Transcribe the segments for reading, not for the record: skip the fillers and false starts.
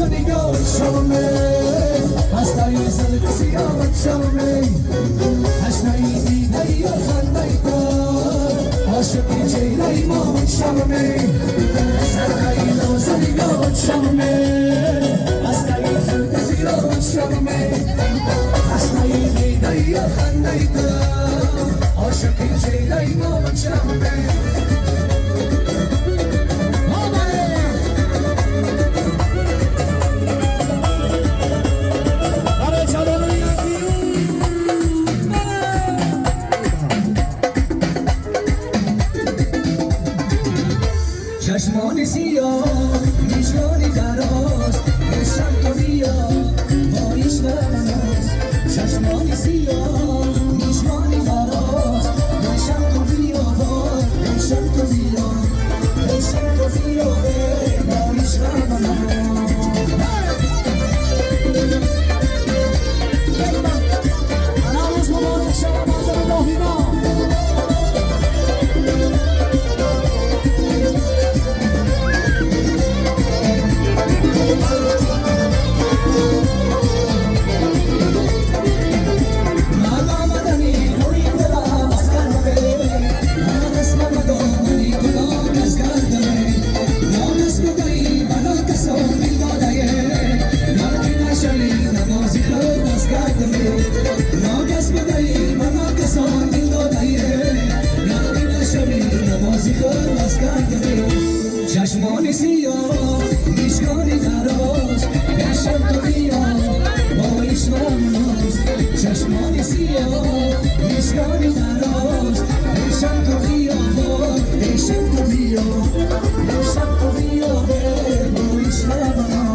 نگاه شامه هستایی زل کسی آمد شامه هشنایی دیده یا خنده کار عاشقی چهره مامد شامه سرخی نوز نگاه شامه هستایی زل کسی آمد شامه هشنایی دیده یا خنده کار عاشقی چهره مامد شامه چشمان سیاه میشانی دراز بشم تو بیا بایش نماز چشمان سیاه میشانی دراز بشم تو بیا بشم تو بیا بشم تو بیا بایش نماز عروس مبارک شب مادر باهینا چشمان سیاه میشکانی دراز بشم تو بیا بایش نماز چشمان سیاه میشکانی دراز بشم تو بیا بشم تو بیا بشم تو بیا بایش نماز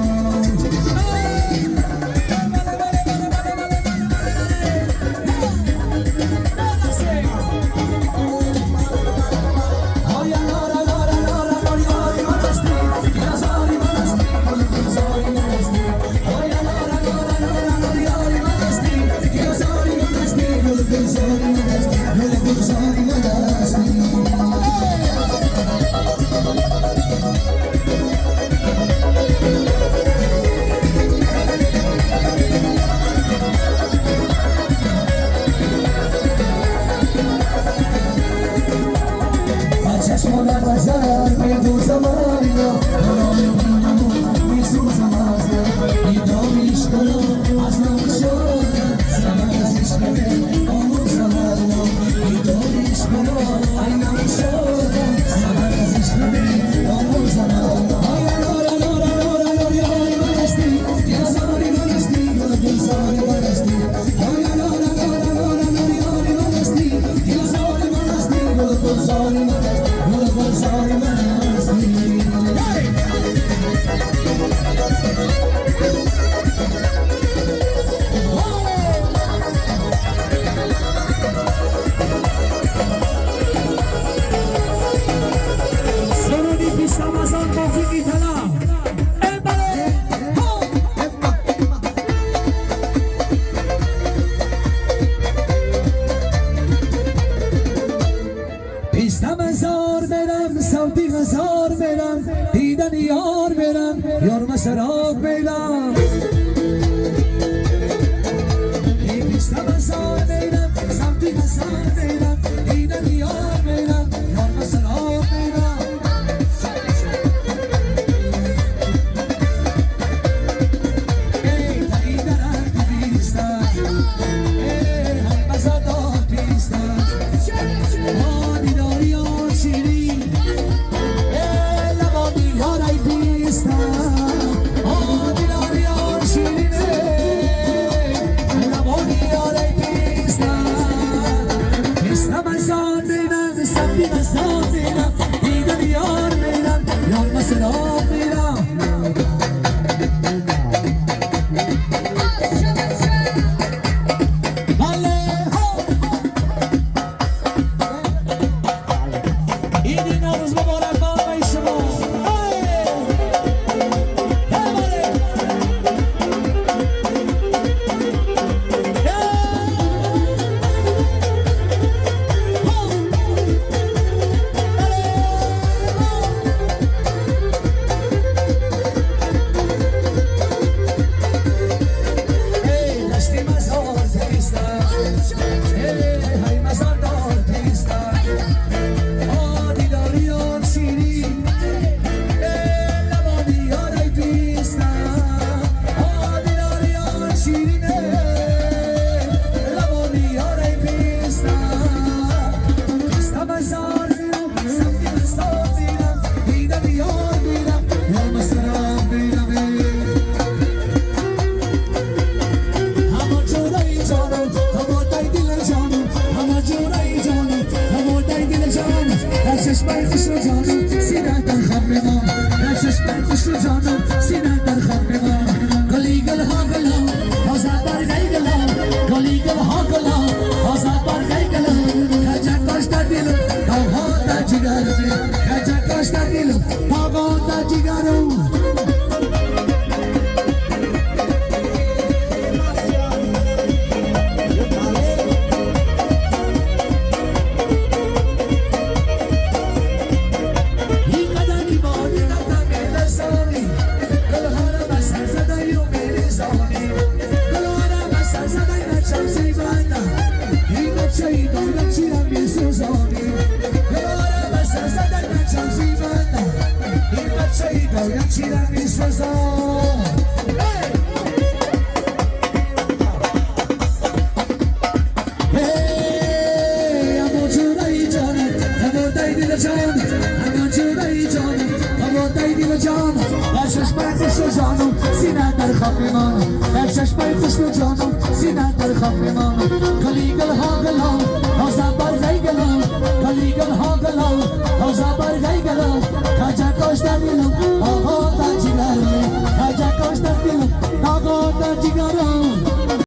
سراغ بیدم پیستا بزار بیدم سمتی بزار بیدم دیدن یار بیدم یار سراغ بیدم ای تایی درد پیستا ای هم بزادار پیستا آنی داری آن شیری ای لبانی یارای پیستا چشمای خوش رو جانم سینه در خم ما در چشمای خوش رو جانم سینه در خم ما گلی گل ها گلا آزاد بر گی گلا گلی گل ها گلا آزاد بر گی گلا کجا کاش در دلم تاها در جگرم کجا کاش در دلم تاها در جگرم Gel